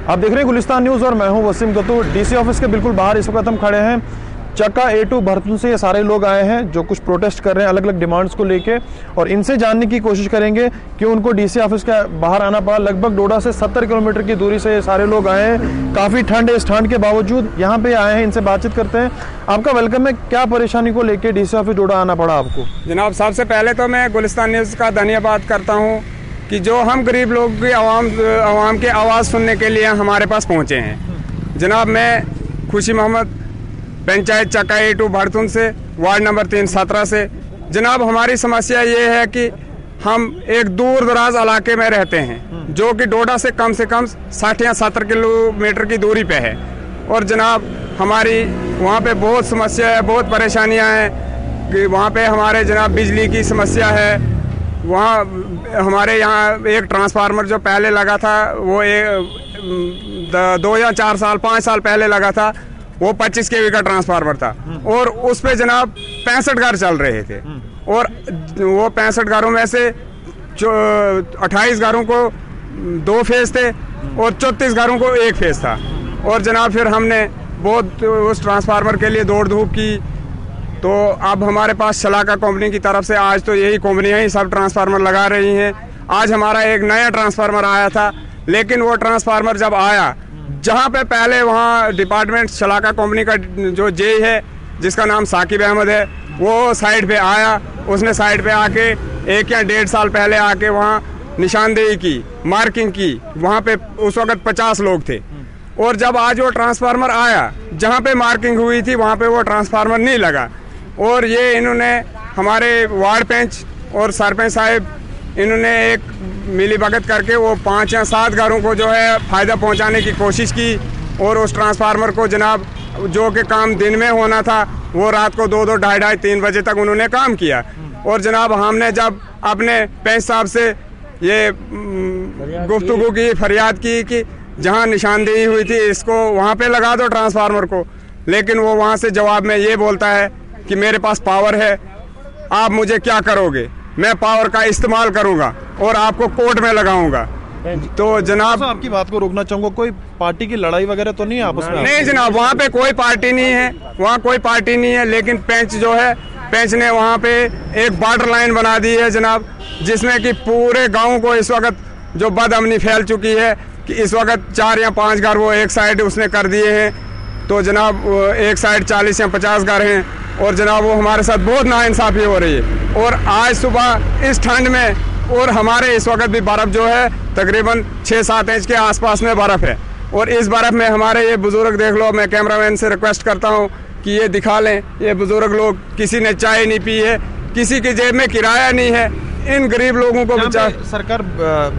आप देख रहे हैं गुलिस्तान न्यूज़ और मैं हूं वसीम कतूर। डीसी ऑफिस के बिल्कुल बाहर इस वक्त हम खड़े हैं। चक्का A2 भरतपुर से ये सारे लोग आए हैं जो कुछ प्रोटेस्ट कर रहे हैं अलग अलग डिमांड्स को लेके, और इनसे जानने की कोशिश करेंगे कि उनको डीसी ऑफिस के बाहर आना पड़ा। लगभग डोडा से 70 किलोमीटर की दूरी से ये सारे लोग आए हैं। काफ़ी ठंड है, इस ठंड के बावजूद यहाँ पे आए हैं। इनसे बातचीत करते हैं। आपका वेलकम है। क्या परेशानी को लेकर डीसी ऑफिस डोडा आना पड़ा आपको? जनाब, सबसे पहले तो मैं गुलिस्तान न्यूज़ का धन्यवाद करता हूँ कि जो हम गरीब लोग की आवाम की आवाज़ सुनने के लिए हमारे पास पहुँचे हैं। जनाब, मैं खुशी मोहम्मद, पंचायत चक्का A2 भरतपुर से, वार्ड नंबर 317 से। जनाब, हमारी समस्या ये है कि हम एक दूर दराज इलाके में रहते हैं जो कि डोडा से कम 60 या 70 किलोमीटर की दूरी पे है। और जनाब, हमारी वहाँ पे बहुत समस्या है, बहुत परेशानियाँ हैं कि वहाँ पे हमारे जनाब बिजली की समस्या है। वहाँ हमारे यहाँ एक ट्रांसफार्मर जो पहले लगा था वो 2 या 4 साल 5 साल पहले लगा था, वो 25 kV का ट्रांसफार्मर था और उस पे जनाब 65 घर चल रहे थे। और वो 65 घरों में से 28 घरों को 2 फेज थे और 34 घरों को 1 फेज था। और जनाब फिर हमने बहुत उस ट्रांसफार्मर के लिए दौड़ धूप की, तो अब हमारे पास शलाका कंपनी की तरफ से आज तो यही कंपनियां ही सब ट्रांसफार्मर लगा रही हैं। आज हमारा एक नया ट्रांसफार्मर आया था, लेकिन वो ट्रांसफार्मर जब आया, जहां पे पहले वहां डिपार्टमेंट शलाका कंपनी का जो जे है जिसका नाम साकिब अहमद है, वो साइड पे आया। उसने साइड पे आके 1 या 1.5 साल पहले आके वहाँ निशानदेही की, मार्किंग की। वहाँ पे उस वक्त 50 लोग थे। और जब आज वो ट्रांसफार्मर आया, जहाँ पे मार्किंग हुई थी वहाँ पे वो ट्रांसफार्मर नहीं लगा। और ये इन्होंने हमारे वार्ड पंच और सरपंच साहब, इन्होंने एक मिली भगत करके वो 5 या 7 घरों को जो है फ़ायदा पहुंचाने की कोशिश की। और उस ट्रांसफार्मर को जनाब जो कि काम दिन में होना था, वो रात को 2-2, 2:30, 3 बजे तक उन्होंने काम किया। और जनाब हमने जब अपने पंच साहब से ये गुफ्तगू की, फरियाद की कि जहाँ निशानदेही हुई थी इसको वहाँ पे लगा दो ट्रांसफार्मर को, लेकिन वो वहाँ से जवाब में ये बोलता है कि मेरे पास पावर है, आप मुझे क्या करोगे, मैं पावर का इस्तेमाल करूंगा और आपको कोर्ट में लगाऊंगा। तो जनाब, आपकी बात को रोकना चाहूंगा, कोई पार्टी की लड़ाई वगैरह तो नहीं है आपस में? नहीं जनाब, वहाँ पे कोई पार्टी नहीं है, वहाँ कोई पार्टी नहीं है। लेकिन पंच जो है, पंच ने वहाँ पे एक बॉर्डर लाइन बना दी है जनाब, जिसमें कि पूरे गाँव को इस वक्त जो बदअमनी फैल चुकी है कि इस वक्त 4 या 5 घर वो एक साइड उसने कर दिए हैं। तो जनाब एक साइड 40 या 50 घर हैं और जनाब वो हमारे साथ बहुत नाइंसाफ़ी हो रही है। और आज सुबह इस ठंड में, और हमारे इस वक्त भी बर्फ़ जो है तकरीबन 6-7 इंच के आसपास में बर्फ़ है। और इस बर्फ़ में हमारे ये बुज़ुर्ग देख लो, मैं कैमरामैन से रिक्वेस्ट करता हूँ कि ये दिखा लें, ये बुज़ुर्ग लोग, किसी ने चाय नहीं पी है, किसी की जेब में किराया नहीं है। इन गरीब लोगों को सरकार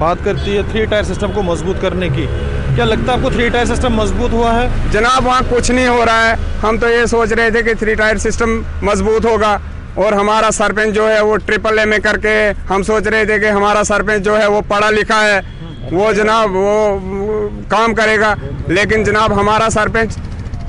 बात करती है 3 टायर सिस्टम को मजबूत करने की। क्या लगता है आपको 3 टायर सिस्टम मजबूत हुआ है? जनाब, वहाँ कुछ नहीं हो रहा है। हम तो ये सोच रहे थे कि 3 टायर सिस्टम मजबूत होगा। और हमारा सरपंच जो है वो AAA करके, हम सोच रहे थे कि हमारा सरपंच जो है वो पढ़ा लिखा है, वो जनाब वो काम करेगा। लेकिन जनाब हमारा सरपंच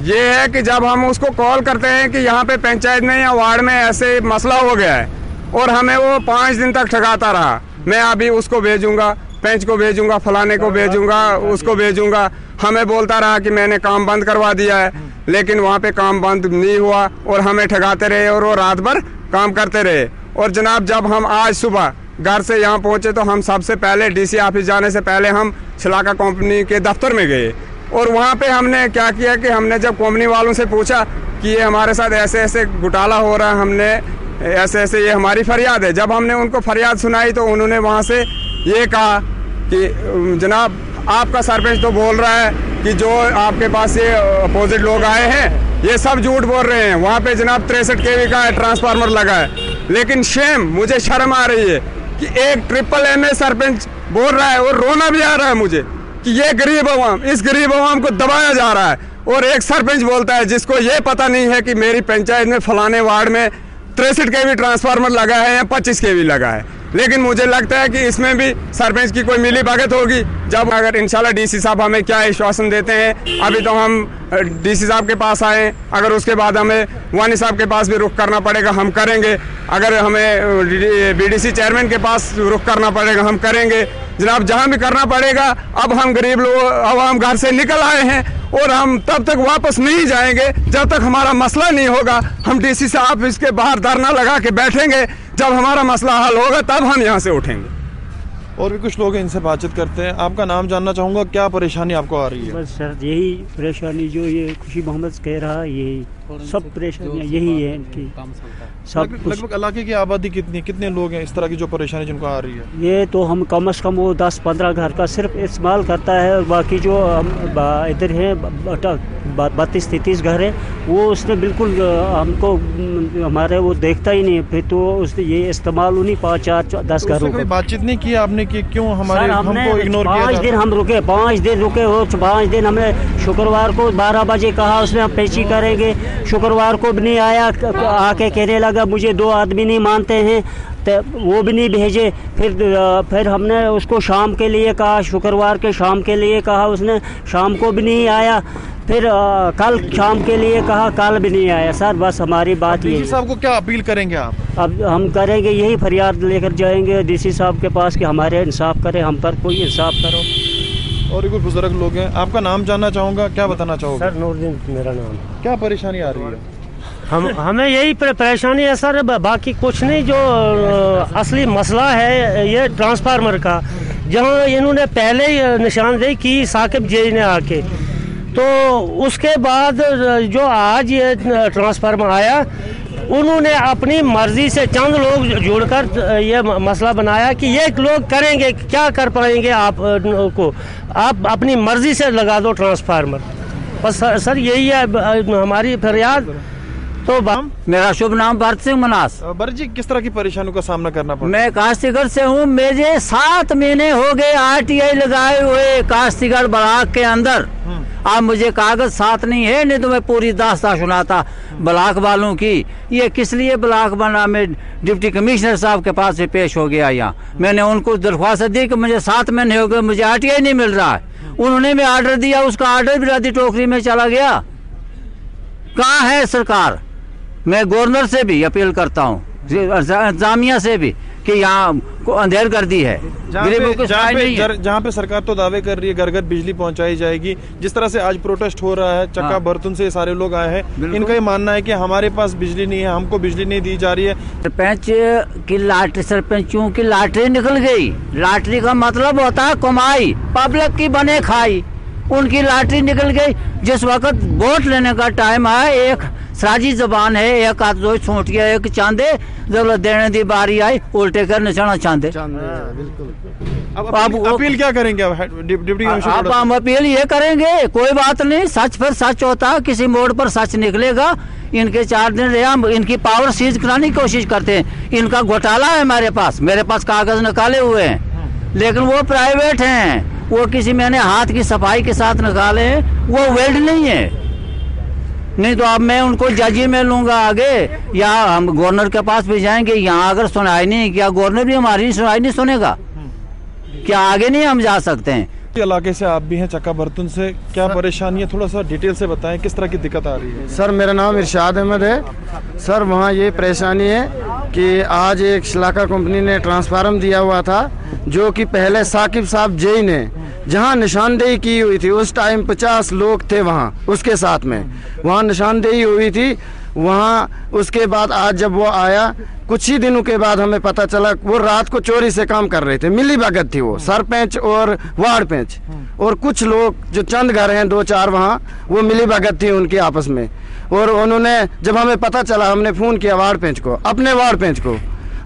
ये है कि जब हम उसको कॉल करते हैं कि यहाँ पे पंचायत में या वार्ड में ऐसे मसला हो गया है, और हमें वो 5 दिन तक ठगाता रहा, मैं अभी उसको भेजूंगा, पंच को भेजूंगा, फलाने को भेजूंगा, उसको भेजूंगा। हमें बोलता रहा कि मैंने काम बंद करवा दिया है, लेकिन वहाँ पे काम बंद नहीं हुआ और हमें ठगाते रहे और वो रात भर काम करते रहे। और जनाब जब हम आज सुबह घर से यहाँ पहुँचे तो हम सबसे पहले डीसी ऑफिस जाने से पहले हम शलाका कंपनी के दफ्तर में गए। और वहाँ पे हमने क्या किया कि हमने जब कंपनी वालों से पूछा कि ये हमारे साथ ऐसे ऐसे घोटाला हो रहा है, हमने ऐसे ऐसे, ये हमारी फरियाद है। जब हमने उनको फरियाद सुनाई तो उन्होंने वहाँ से ये कहा कि जनाब आपका सरपंच तो बोल रहा है कि जो आपके पास ये अपोजिट लोग आए हैं ये सब झूठ बोल रहे हैं। वहाँ पे जनाब 63 kV का ट्रांसफार्मर लगा है। लेकिन शेम, मुझे शर्म आ रही है कि एक AAA सरपंच बोल रहा है, और रोना भी आ रहा है मुझे कि ये गरीब अवाम, इस गरीब अवाम को दबाया जा रहा है। और एक सरपंच बोलता है जिसको ये पता नहीं है कि मेरी पंचायत में फलाने वार्ड में 63 kV ट्रांसफार्मर लगा है या 25 kV लगा है। लेकिन मुझे लगता है कि इसमें भी सरपंच की कोई मिली भगत होगी। जब अगर इंशाल्लाह डीसी साहब हमें क्या आश्वासन देते हैं, अभी तो हम डीसी साहब के पास आए, अगर उसके बाद हमें वानी साहब के पास भी रुख करना पड़ेगा हम करेंगे, अगर हमें बीडीसी चेयरमैन के पास रुख करना पड़ेगा हम करेंगे। जनाब जहां भी करना पड़ेगा। अब हम गरीब लोग आवाम घर से निकल आए हैं और हम तब तक वापस नहीं जाएंगे जब तक हमारा मसला नहीं होगा। हम डीसी साहब इसके बाहर धरना लगा के बैठेंगे, जब हमारा मसला हल होगा तब हम यहाँ से उठेंगे। और भी कुछ लोग हैं, इनसे बातचीत करते हैं। आपका नाम जानना चाहूँगा, क्या परेशानी आपको आ रही है? बस सर यही परेशानी जो ये खुशी मोहम्मद कह रहा है, यही सब परेशानियाँ यही है इनकी। सब लगभग इलाके की आबादी कितने लोग हैं इस तरह की जो परेशानी जिनको आ रही है? ये तो हम कम से कम वो 10-15 घर का सिर्फ इस्तेमाल करता है, और बाकी जो इधर है 32-33 घर है, वो उसने बिल्कुल हमको हमारे वो देखता ही नहीं। फिर तो उसने ये इस्तेमाल उन्हीं 5-4-10 घरों को। बातचीत नहीं की आपने कि क्यों हमारे हमको इग्नोर किया? 5 दिन हम रुके, 5 दिन रुके हो। 5 दिन हमने शुक्रवार को 12 बजे कहा उसने हम पेशी करेंगे, शुक्रवार को भी नहीं आया। आके कहने लगा मुझे 2 आदमी नहीं मानते हैं, तो वो भी नहीं भेजे। फिर हमने उसको शाम के लिए कहा, शुक्रवार के शाम के लिए कहा, उसने शाम को भी नहीं आया। फिर कल शाम के लिए कहा, कल भी नहीं आया। सर बस हमारी बात ये। डीसी साहब को क्या अपील करेंगे आप? अब हम करेंगे यही, फरियाद लेकर जाएंगे डीसी साहब के पास कि हमारे इंसाफ करें, हम पर कोई इंसाफ करो। और भी कुछ बुजुर्ग लोग हैं, आपका नाम जानना चाहूँगा, क्या बताना चाहोगे? सर नूरदीन मेरा नाम। क्या परेशानी आ रही है? हमें यही परेशानी है सर, बाकी कुछ नहीं। जो असली मसला है ये ट्रांसफार्मर का, जहाँ इन्होंने पहले ही निशानदेही की साकिब जे ने आके, तो उसके बाद जो आज ये ट्रांसफार्मर आया, उन्होंने अपनी मर्जी से चंद लोग जुड़कर ये मसला बनाया कि ये लोग करेंगे, क्या कर पाएंगे आप को, आप अपनी मर्जी से लगा दो ट्रांसफार्मर। बस सर यही है हमारी फरियाद। तो मेरा शुभ नाम भरत सिंह मनास। भरत जी, किस तरह की परेशानियों का सामना करना पड़ा? मैं काश्तीगढ़ से हूँ। मुझे 7 महीने हो गए RTI लगाए हुए काश्तीगढ़ ब्लॉक के अंदर। अब मुझे कागज साथ नहीं है, नहीं तो मैं पूरी दास्तां सुनाता ब्लॉक वालों की। ये किस लिए ब्लॉक बना, मैं डिप्टी कमिश्नर साहब के पास से पेश हो गया यहाँ। मैंने उनको दरख्वास्त दी कि मुझे 7 महीने हो गए, मुझे RTI नहीं मिल रहा है। उन्होंने भी ऑर्डर दिया, उसका ऑर्डर भी राधी टोकरी में चला गया। कहाँ है सरकार? मैं गवर्नर से भी अपील करता हूँ, जामिया से भी, कि यहाँ को अंधेर कर दी है। जहाँ पे सरकार तो दावे कर रही है घर घर बिजली पहुँचाई जाएगी, जिस तरह से आज प्रोटेस्ट हो रहा है, चक्का बर्तन से सारे लोग आए हैं, इनका ये मानना है कि हमारे पास बिजली नहीं है, हमको बिजली नहीं दी जा रही है। सरपंचों की लॉटरी निकल गई। लॉटरी का मतलब होता है कमाई, पब्लिक की बने खाई। उनकी लॉटरी निकल गई। जिस वक्त वोट लेने का टाइम आया, एक साजी जबान है, एक हाथ दो छोटिया, एक चांदे, जब देने की बारी आई उल्टे कर निशाना चांदे। अब अपील क्या करेंगे? डिप्टी अब हम अपील ये करेंगे, कोई बात नहीं, सच फिर सच होता है, किसी मोड़ पर सच निकलेगा। इनके 4 दिन रहे, हम इनकी पावर सीज कराने की कोशिश करते हैं। इनका घोटाला है मेरे पास कागज निकाले हुए हैं, लेकिन वो प्राइवेट हैं। वो किसी मैंने हाथ की सफाई के साथ निकाले हैं, वो वेल्ड नहीं है। नहीं तो अब मैं उनको जजी में लूंगा आगे, या हम गवर्नर के पास भी जाएंगे। यहाँ अगर सुनाई नहीं किया, गवर्नर भी हमारी सुनाई नहीं सुनेगा, क्या आगे नहीं हम जा सकते हैं? इलाके से आप भी हैं, चक्का बर्तन से, क्या परेशानी है? थोड़ा सा डिटेल से बताएं, किस तरह की दिक्कत आ रही है? सर मेरा नाम इरशाद अहमद है। सर वहाँ ये परेशानी है कि आज एक शलाका कंपनी ने ट्रांसफार्मर दिया हुआ था, जो कि पहले साकिब साहब जे ने जहाँ निशानदेही की हुई थी, उस टाइम 50 लोग थे वहाँ, उसके साथ में वहाँ निशानदेही हुई थी। वहाँ उसके बाद आज जब वो आया, कुछ ही दिनों के बाद हमें पता चला वो रात को चोरी से काम कर रहे थे। मिली भगत थी वो, सरपंच और वार्ड पंच और कुछ लोग जो चंद घर हैं 2-4 वहाँ, वो मिली भगत थी उनकी आपस में। और उन्होंने जब हमें पता चला, हमने फ़ोन किया वार्ड पंच को, अपने वार्ड पंच को।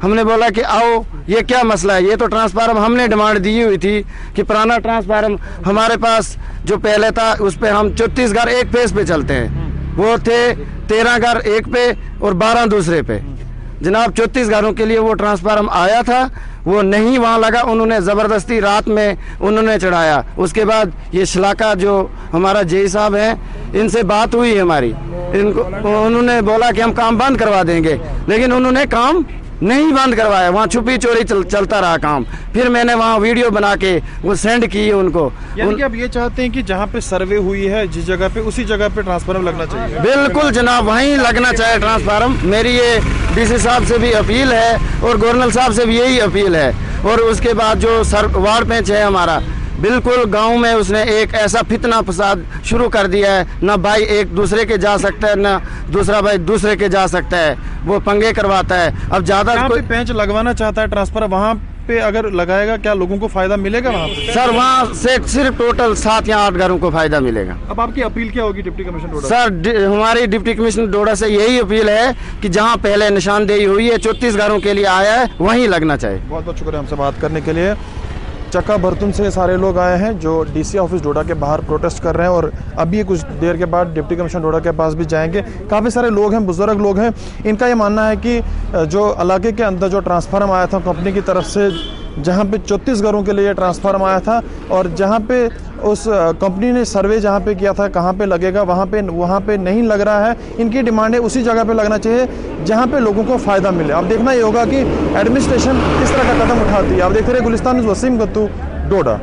हमने बोला कि आओ, ये क्या मसला है? ये तो ट्रांसफार्मर हमने डिमांड दी हुई थी कि पुराना ट्रांसफार्मर हमारे पास जो पहले था, उस पे हम 34 घर एक फेस पे चलते हैं, वो थे 13 घर एक पे और 12 दूसरे पे। जनाब 34 घरों के लिए वो ट्रांसफार्मर आया था, वो नहीं वहाँ लगा, उन्होंने ज़बरदस्ती रात में उन्होंने चढ़ाया। उसके बाद ये शलाका जो हमारा जे साहब हैं, इनसे बात हुई हमारी, इनको उन्होंने बोला कि हम काम बंद करवा देंगे, लेकिन उन्होंने काम नहीं बंद करवाया। वहाँ छुपी चोरी चलता रहा काम। फिर मैंने वहाँ वीडियो बना के वो सेंड की उनको। यानी कि आप ये चाहते हैं कि जहाँ पे सर्वे हुई है, जिस जगह पे, उसी जगह पे ट्रांसफार्मर लगना चाहिए? बिल्कुल जनाब, वहीं लगना चाहिए ट्रांसफार्मर। मेरी ये डीसी साहब से भी अपील है और गवर्नर साहब से भी यही अपील है। और उसके बाद जो वार्ड पेंच है हमारा, बिल्कुल गांव में उसने एक ऐसा फितना फसाद शुरू कर दिया है, ना भाई एक दूसरे के जा सकता है, ना दूसरा भाई दूसरे के जा सकता है, वो पंगे करवाता है। अब ज्यादा कोई पेंच लगवाना चाहता है ट्रांसफर, वहाँ पे अगर लगाएगा क्या लोगों को फायदा मिलेगा वहाँ पे? सर वहाँ से सिर्फ टोटल 7 या 8 घरों को फायदा मिलेगा। अब आपकी अपील क्या होगी डिप्टी कमिश्नर डोडा? सर हमारी डिप्टी कमिश्नर डोडा से यही अपील है कि जहाँ पहले निशानदेही हुई है 34 घरों के लिए आया है, वहीं लगना चाहिए। बहुत बहुत शुक्रिया हमसे बात करने के लिए। चक्का बर्तन से सारे लोग आए हैं जो डीसी ऑफिस डोडा के बाहर प्रोटेस्ट कर रहे हैं और अभी कुछ देर के बाद डिप्टी कमिश्नर डोडा के पास भी जाएंगे। काफ़ी सारे लोग हैं, बुजुर्ग लोग हैं। इनका ये मानना है कि जो इलाके के अंदर जो ट्रांसफार्म आया था कंपनी की तरफ से, जहाँ पे 34 घरों के लिए ट्रांसफार्म आया था और जहाँ पे उस कंपनी ने सर्वे जहाँ पे किया था कहाँ पे लगेगा, वहाँ पे नहीं लग रहा है। इनकी डिमांड है उसी जगह पे लगना चाहिए जहाँ पे लोगों को फ़ायदा मिले। अब देखना ये होगा कि एडमिनिस्ट्रेशन किस तरह का कदम उठाती है। आप देखते रहे गुलिस्तान न्यूज़, वसीम गत्तू, डोडा।